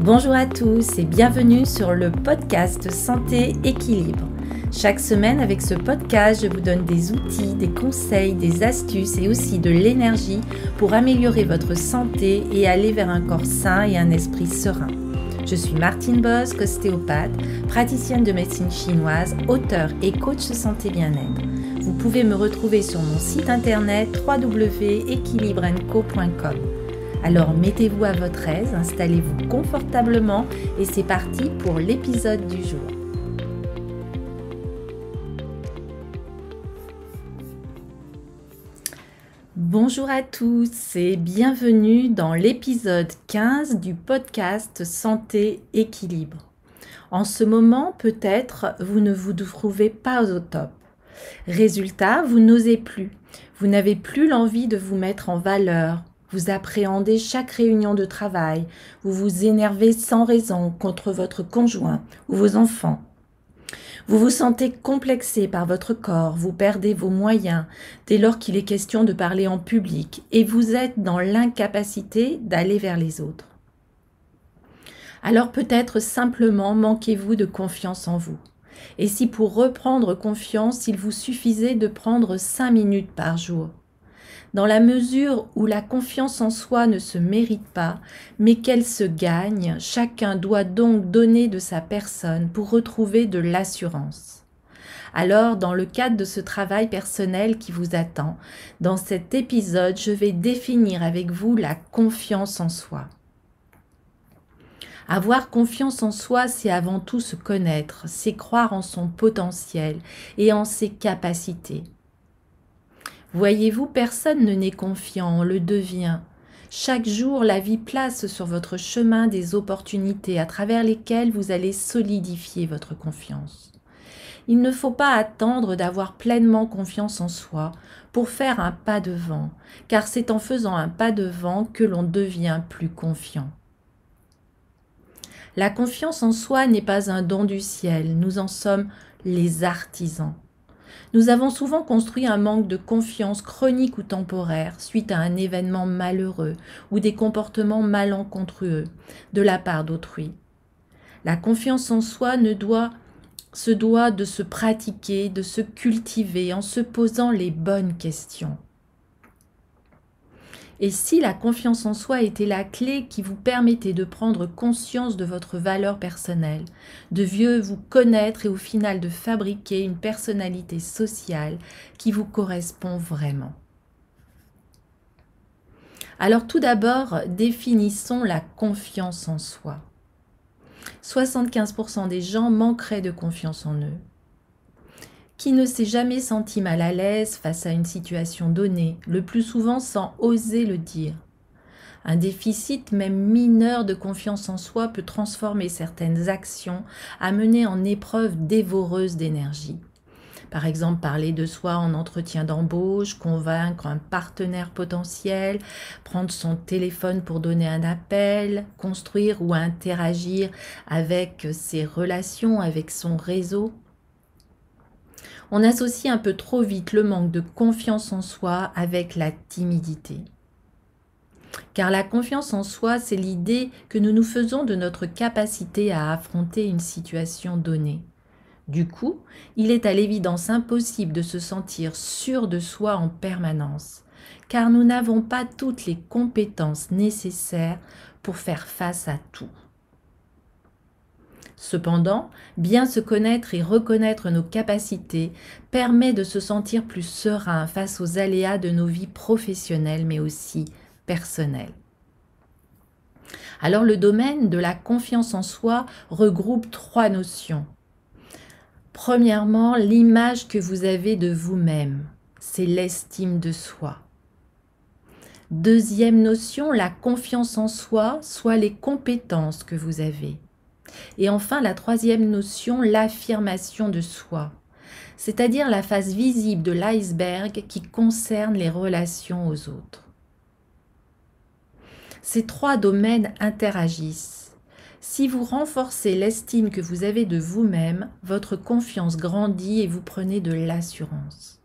Bonjour à tous et bienvenue sur le podcast Santé Équilibre. Chaque semaine avec ce podcast, je vous donne des outils, des conseils, des astuces et aussi de l'énergie pour améliorer votre santé et aller vers un corps sain et un esprit serein. Je suis Martine Bosque, ostéopathe, praticienne de médecine chinoise, auteure et coach santé bien-être. Vous pouvez me retrouver sur mon site internet www.equilibrenco.com. Alors mettez-vous à votre aise, installez-vous confortablement et c'est parti pour l'épisode du jour. Bonjour à tous et bienvenue dans l'épisode 15 du podcast Santé Équilibre. En ce moment, peut-être, vous ne vous trouvez pas au top. Résultat, vous n'osez plus. Vous n'avez plus l'envie de vous mettre en valeur. Vous appréhendez chaque réunion de travail. Vous vous énervez sans raison contre votre conjoint ou vos enfants. Vous vous sentez complexé par votre corps, vous perdez vos moyens dès lors qu'il est question de parler en public et vous êtes dans l'incapacité d'aller vers les autres. Alors peut-être simplement manquez-vous de confiance en vous. Et si pour reprendre confiance, il vous suffisait de prendre 5 minutes par jour. Dans la mesure où la confiance en soi ne se mérite pas, mais qu'elle se gagne, chacun doit donc donner de sa personne pour retrouver de l'assurance. Alors, dans le cadre de ce travail personnel qui vous attend, dans cet épisode, je vais définir avec vous la confiance en soi. Avoir confiance en soi, c'est avant tout se connaître, c'est croire en son potentiel et en ses capacités. Voyez-vous, personne ne n'est confiant, on le devient. Chaque jour, la vie place sur votre chemin des opportunités à travers lesquelles vous allez solidifier votre confiance. Il ne faut pas attendre d'avoir pleinement confiance en soi pour faire un pas devant, car c'est en faisant un pas devant que l'on devient plus confiant. La confiance en soi n'est pas un don du ciel, nous en sommes les artisans. Nous avons souvent construit un manque de confiance chronique ou temporaire suite à un événement malheureux ou des comportements malencontreux de la part d'autrui. La confiance en soi se doit de se pratiquer, de se cultiver en se posant les bonnes questions. Et si la confiance en soi était la clé qui vous permettait de prendre conscience de votre valeur personnelle, de mieux vous connaître et au final de fabriquer une personnalité sociale qui vous correspond vraiment. Alors tout d'abord, définissons la confiance en soi. 75% des gens manqueraient de confiance en eux. Qui ne s'est jamais senti mal à l'aise face à une situation donnée, le plus souvent sans oser le dire. Un déficit même mineur de confiance en soi peut transformer certaines actions, amener en épreuve dévoreuse d'énergie. Par exemple, parler de soi en entretien d'embauche, convaincre un partenaire potentiel, prendre son téléphone pour donner un appel, construire ou interagir avec ses relations, avec son réseau. On associe un peu trop vite le manque de confiance en soi avec la timidité. Car la confiance en soi, c'est l'idée que nous nous faisons de notre capacité à affronter une situation donnée. Du coup, il est à l'évidence impossible de se sentir sûr de soi en permanence, car nous n'avons pas toutes les compétences nécessaires pour faire face à tout. Cependant, bien se connaître et reconnaître nos capacités permet de se sentir plus serein face aux aléas de nos vies professionnelles mais aussi personnelles. Alors le domaine de la confiance en soi regroupe 3 notions. Premièrement, l'image que vous avez de vous-même, c'est l'estime de soi. Deuxième notion, la confiance en soi, soit les compétences que vous avez. Et enfin, la troisième notion, l'affirmation de soi, c'est-à-dire la face visible de l'iceberg qui concerne les relations aux autres. Ces 3 domaines interagissent. Si vous renforcez l'estime que vous avez de vous-même, votre confiance grandit et vous prenez de l'assurance.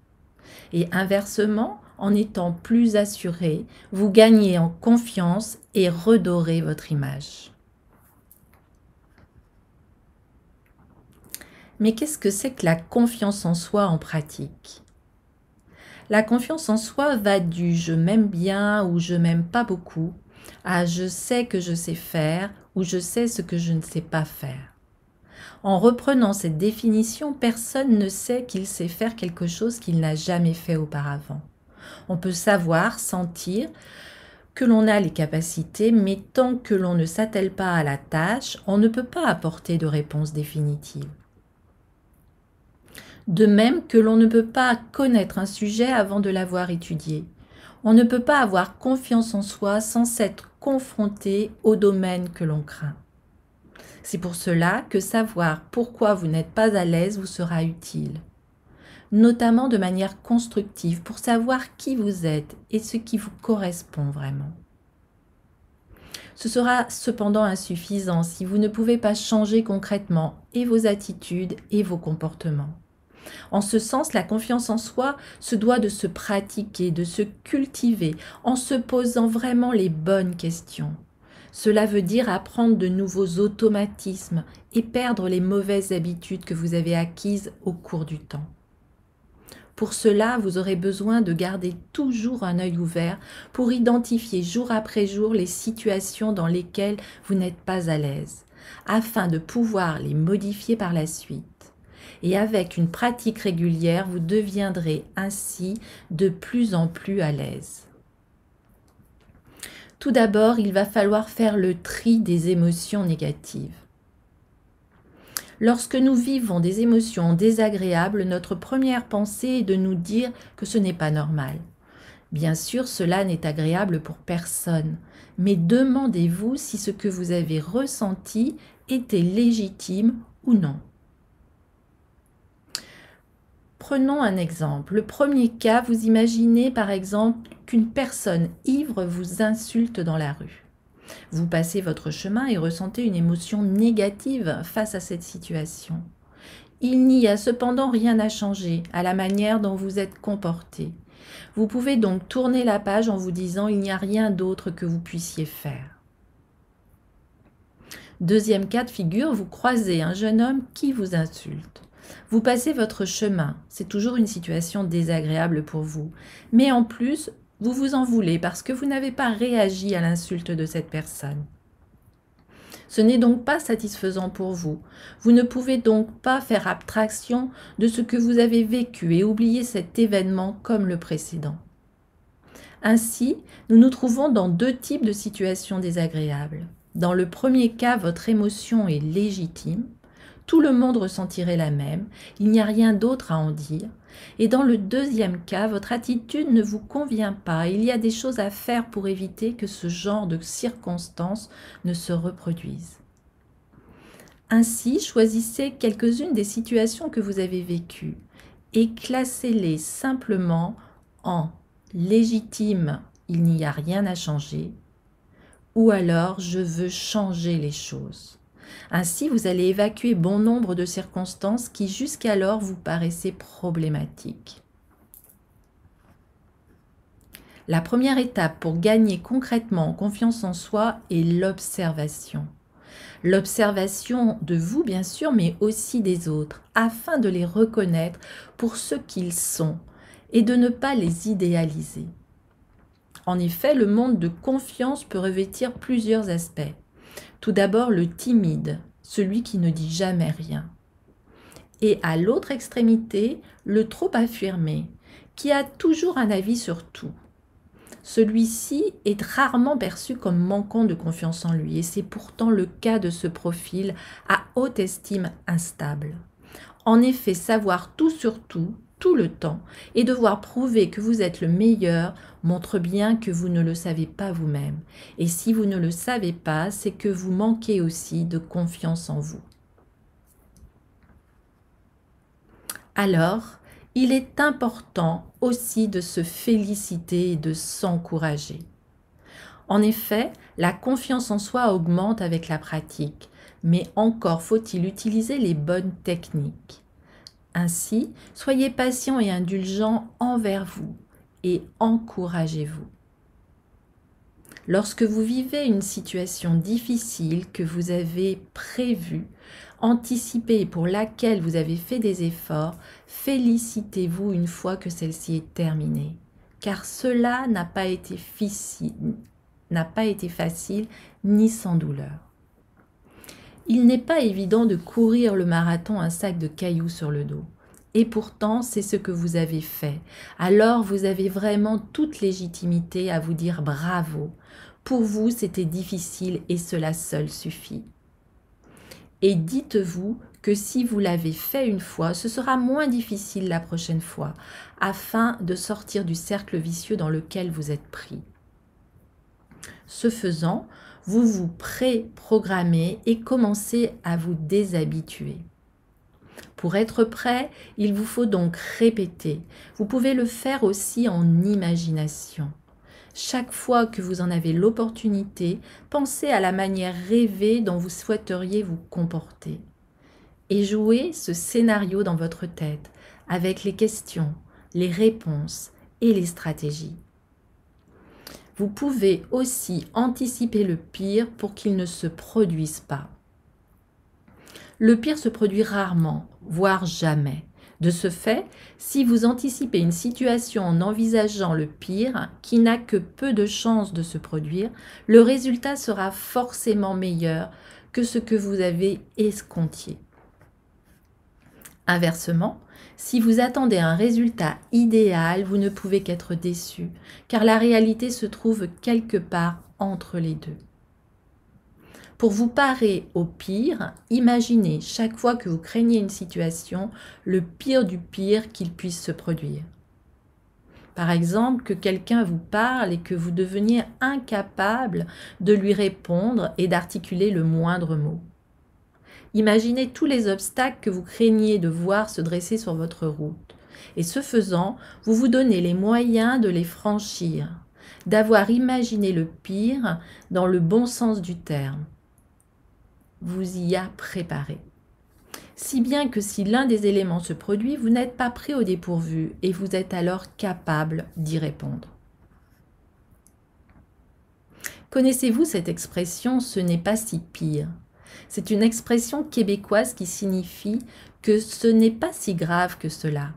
Et inversement, en étant plus assuré, vous gagnez en confiance et redorez votre image. Mais qu'est-ce que c'est que la confiance en soi en pratique? La confiance en soi va du je m'aime bien ou je m'aime pas beaucoup à je sais que je sais faire ou je sais ce que je ne sais pas faire. En reprenant cette définition, personne ne sait qu'il sait faire quelque chose qu'il n'a jamais fait auparavant. On peut savoir, sentir que l'on a les capacités, mais tant que l'on ne s'attelle pas à la tâche, on ne peut pas apporter de réponse définitive. De même que l'on ne peut pas connaître un sujet avant de l'avoir étudié. On ne peut pas avoir confiance en soi sans s'être confronté au domaine que l'on craint. C'est pour cela que savoir pourquoi vous n'êtes pas à l'aise vous sera utile, notamment de manière constructive pour savoir qui vous êtes et ce qui vous correspond vraiment. Ce sera cependant insuffisant si vous ne pouvez pas changer concrètement et vos attitudes et vos comportements. En ce sens, la confiance en soi se doit de se pratiquer, de se cultiver en se posant vraiment les bonnes questions. Cela veut dire apprendre de nouveaux automatismes et perdre les mauvaises habitudes que vous avez acquises au cours du temps. Pour cela, vous aurez besoin de garder toujours un œil ouvert pour identifier jour après jour les situations dans lesquelles vous n'êtes pas à l'aise, afin de pouvoir les modifier par la suite. Et avec une pratique régulière, vous deviendrez ainsi de plus en plus à l'aise. Tout d'abord, il va falloir faire le tri des émotions négatives. Lorsque nous vivons des émotions désagréables, notre première pensée est de nous dire que ce n'est pas normal. Bien sûr, cela n'est agréable pour personne, mais demandez-vous si ce que vous avez ressenti était légitime ou non. Prenons un exemple. Le premier cas, vous imaginez par exemple qu'une personne ivre vous insulte dans la rue. Vous passez votre chemin et ressentez une émotion négative face à cette situation. Il n'y a cependant rien à changer à la manière dont vous êtes comporté. Vous pouvez donc tourner la page en vous disant il n'y a rien d'autre que vous puissiez faire. Deuxième cas de figure, vous croisez un jeune homme qui vous insulte. Vous passez votre chemin, c'est toujours une situation désagréable pour vous, mais en plus, vous vous en voulez parce que vous n'avez pas réagi à l'insulte de cette personne. Ce n'est donc pas satisfaisant pour vous. Vous ne pouvez donc pas faire abstraction de ce que vous avez vécu et oublier cet événement comme le précédent. Ainsi, nous nous trouvons dans deux types de situations désagréables. Dans le premier cas, votre émotion est légitime. Tout le monde ressentirait la même, il n'y a rien d'autre à en dire. Et dans le deuxième cas, votre attitude ne vous convient pas. Il y a des choses à faire pour éviter que ce genre de circonstances ne se reproduisent. Ainsi, choisissez quelques-unes des situations que vous avez vécues et classez-les simplement en légitime, il n'y a rien à changer, ou alors je veux changer les choses. Ainsi, vous allez évacuer bon nombre de circonstances qui jusqu'alors vous paraissaient problématiques. La première étape pour gagner concrètement en confiance en soi est l'observation. L'observation de vous, bien sûr, mais aussi des autres, afin de les reconnaître pour ce qu'ils sont et de ne pas les idéaliser. En effet, le monde de confiance peut revêtir plusieurs aspects. Tout d'abord, le timide, celui qui ne dit jamais rien. Et à l'autre extrémité, le trop affirmé, qui a toujours un avis sur tout. Celui-ci est rarement perçu comme manquant de confiance en lui, et c'est pourtant le cas de ce profil à haute estime instable. En effet, savoir tout sur tout, tout le temps, et devoir prouver que vous êtes le meilleur montre bien que vous ne le savez pas vous-même. Et si vous ne le savez pas, c'est que vous manquez aussi de confiance en vous. Alors, il est important aussi de se féliciter et de s'encourager. En effet, la confiance en soi augmente avec la pratique, mais encore faut-il utiliser les bonnes techniques. Ainsi, soyez patient et indulgent envers vous et encouragez-vous. Lorsque vous vivez une situation difficile que vous avez prévue, anticipée et pour laquelle vous avez fait des efforts, félicitez-vous une fois que celle-ci est terminée, car cela n'a pas été facile ni sans douleur. Il n'est pas évident de courir le marathon un sac de cailloux sur le dos. Et pourtant, c'est ce que vous avez fait. Alors, vous avez vraiment toute légitimité à vous dire bravo. Pour vous, c'était difficile et cela seul suffit. Et dites-vous que si vous l'avez fait une fois, ce sera moins difficile la prochaine fois, afin de sortir du cercle vicieux dans lequel vous êtes pris. Ce faisant, vous vous pré-programmez et commencez à vous déshabituer. Pour être prêt, il vous faut donc répéter. Vous pouvez le faire aussi en imagination. Chaque fois que vous en avez l'opportunité, pensez à la manière rêvée dont vous souhaiteriez vous comporter. Et jouez ce scénario dans votre tête avec les questions, les réponses et les stratégies. Vous pouvez aussi anticiper le pire pour qu'il ne se produise pas. Le pire se produit rarement, voire jamais. De ce fait, si vous anticipez une situation en envisageant le pire, qui n'a que peu de chances de se produire, le résultat sera forcément meilleur que ce que vous avez escompté. Inversement, si vous attendez un résultat idéal, vous ne pouvez qu'être déçu, car la réalité se trouve quelque part entre les deux. Pour vous parer au pire, imaginez chaque fois que vous craignez une situation, le pire du pire qu'il puisse se produire. Par exemple, que quelqu'un vous parle et que vous deveniez incapable de lui répondre et d'articuler le moindre mot. Imaginez tous les obstacles que vous craigniez de voir se dresser sur votre route. Et ce faisant, vous vous donnez les moyens de les franchir, d'avoir imaginé le pire dans le bon sens du terme. Vous y a préparé. Si bien que si l'un des éléments se produit, vous n'êtes pas pris au dépourvu et vous êtes alors capable d'y répondre. Connaissez-vous cette expression « ce n'est pas si pire » ? C'est une expression québécoise qui signifie que ce n'est pas si grave que cela.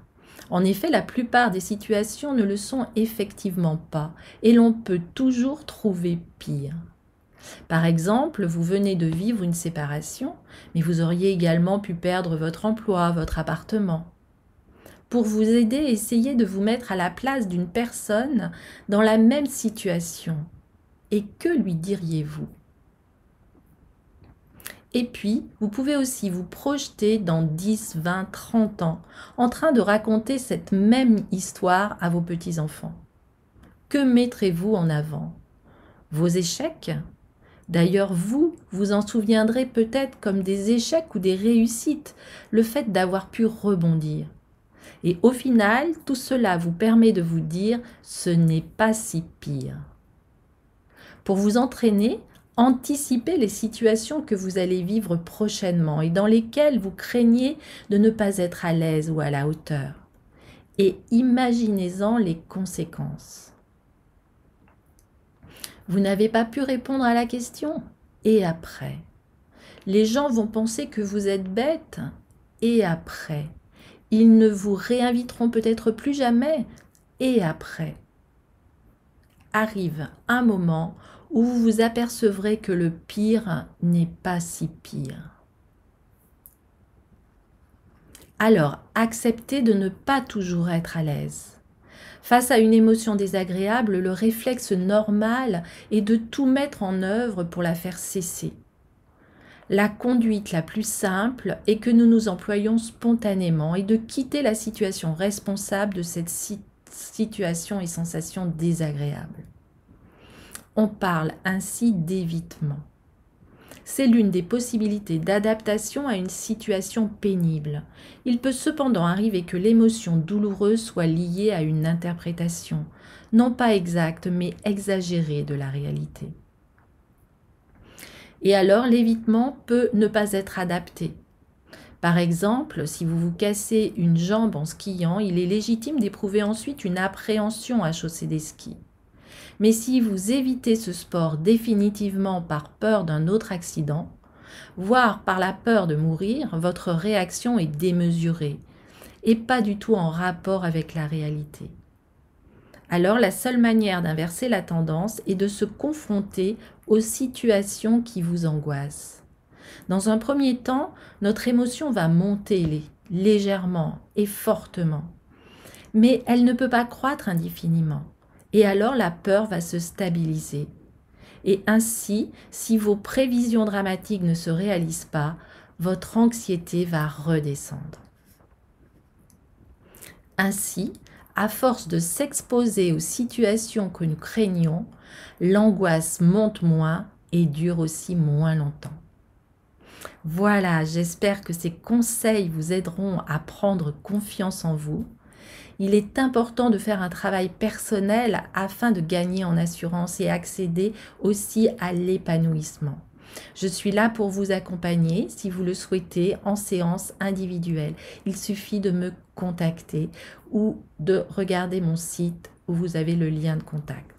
En effet, la plupart des situations ne le sont effectivement pas et l'on peut toujours trouver pire. Par exemple, vous venez de vivre une séparation, mais vous auriez également pu perdre votre emploi, votre appartement. Pour vous aider, essayez de vous mettre à la place d'une personne dans la même situation. Et que lui diriez-vous ? Et puis, vous pouvez aussi vous projeter dans 10, 20, 30 ans, en train de raconter cette même histoire à vos petits-enfants. Que mettrez-vous en avant ? Vos échecs ? D'ailleurs, vous en souviendrez peut-être comme des échecs ou des réussites, le fait d'avoir pu rebondir. Et au final, tout cela vous permet de vous dire « ce n'est pas si pire ». Pour vous entraîner, anticipez les situations que vous allez vivre prochainement et dans lesquelles vous craignez de ne pas être à l'aise ou à la hauteur. Et imaginez-en les conséquences. Vous n'avez pas pu répondre à la question ? Et après ? Les gens vont penser que vous êtes bête ? Et après ? Ils ne vous réinviteront peut-être plus jamais ? Et après ? Arrive un moment où vous vous apercevrez que le pire n'est pas si pire. Alors, acceptez de ne pas toujours être à l'aise. Face à une émotion désagréable, le réflexe normal est de tout mettre en œuvre pour la faire cesser. La conduite la plus simple est que nous nous employions spontanément et de quitter la situation responsable de cette situation et sensation désagréable. On parle ainsi d'évitement. C'est l'une des possibilités d'adaptation à une situation pénible. Il peut cependant arriver que l'émotion douloureuse soit liée à une interprétation, non pas exacte mais exagérée de la réalité. Et alors l'évitement peut ne pas être adapté. Par exemple, si vous vous cassez une jambe en skiant, il est légitime d'éprouver ensuite une appréhension à chausser des skis. Mais si vous évitez ce sport définitivement par peur d'un autre accident, voire par la peur de mourir, votre réaction est démesurée et pas du tout en rapport avec la réalité. Alors la seule manière d'inverser la tendance est de se confronter aux situations qui vous angoissent. Dans un premier temps, notre émotion va monter légèrement et fortement, mais elle ne peut pas croître indéfiniment. Et alors la peur va se stabiliser. Et ainsi, si vos prévisions dramatiques ne se réalisent pas, votre anxiété va redescendre. Ainsi, à force de s'exposer aux situations que nous craignons, l'angoisse monte moins et dure aussi moins longtemps. Voilà, j'espère que ces conseils vous aideront à prendre confiance en vous. Il est important de faire un travail personnel afin de gagner en assurance et accéder aussi à l'épanouissement. Je suis là pour vous accompagner si vous le souhaitez en séance individuelle. Il suffit de me contacter ou de regarder mon site où vous avez le lien de contact.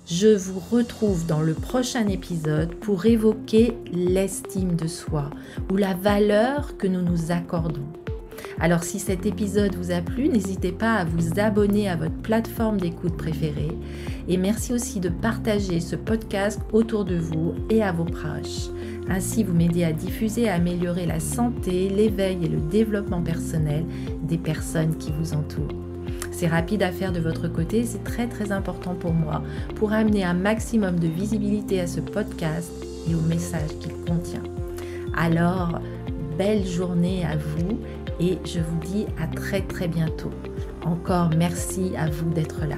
Je vous retrouve dans le prochain épisode pour évoquer l'estime de soi ou la valeur que nous nous accordons. Alors si cet épisode vous a plu, n'hésitez pas à vous abonner à votre plateforme d'écoute préférée et merci aussi de partager ce podcast autour de vous et à vos proches. Ainsi, vous m'aidez à diffuser et à améliorer la santé, l'éveil et le développement personnel des personnes qui vous entourent. C'est rapide à faire de votre côté, c'est très important pour moi pour amener un maximum de visibilité à ce podcast et au message qu'il contient. Alors, belle journée à vous et je vous dis à très bientôt. Encore merci à vous d'être là.